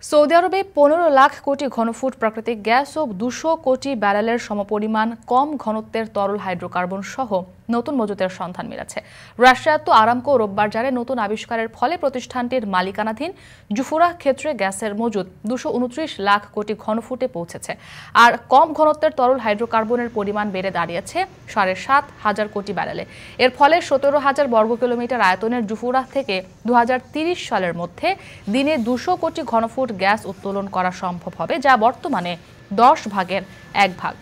Saudi আরবে 15 লাখ কোটি ঘনফুট প্রাকৃতিক গ্যাস ও 200 কোটি ব্যারেলের সমপরিমাণ কম ঘনত্বের তরল হাইড্রোকার্বন সহ নতুন মজুতের সন্ধান মিলেছে। রাশিয়াতো আরামকো রোববার জানায় নতুন আবিষ্কারের ফলে প্রতিষ্ঠানটির মালিকানাধীন জুফুরাহ ক্ষেত্রে গ্যাসের মজুদ 229 লাখ কোটি ঘনফুটে পৌঁছেছে। আর কম ঘনত্বের তরল হাইড্রোকার্বনের পরিমাণ বেড়ে দাঁড়িয়েছে 7,500 কোটি ব্যারেলে। এর ফলে 17,000 বর্গ কিলোমিটার আয়তনের জুফুরাহ থেকে 2030 সালের মধ্যে দিনে 200 কোটি ঘনফুট গ্যাস উত্তোলন করা সম্ভব হবে, যা বর্তমানে 10 ভাগের 1 ভাগ।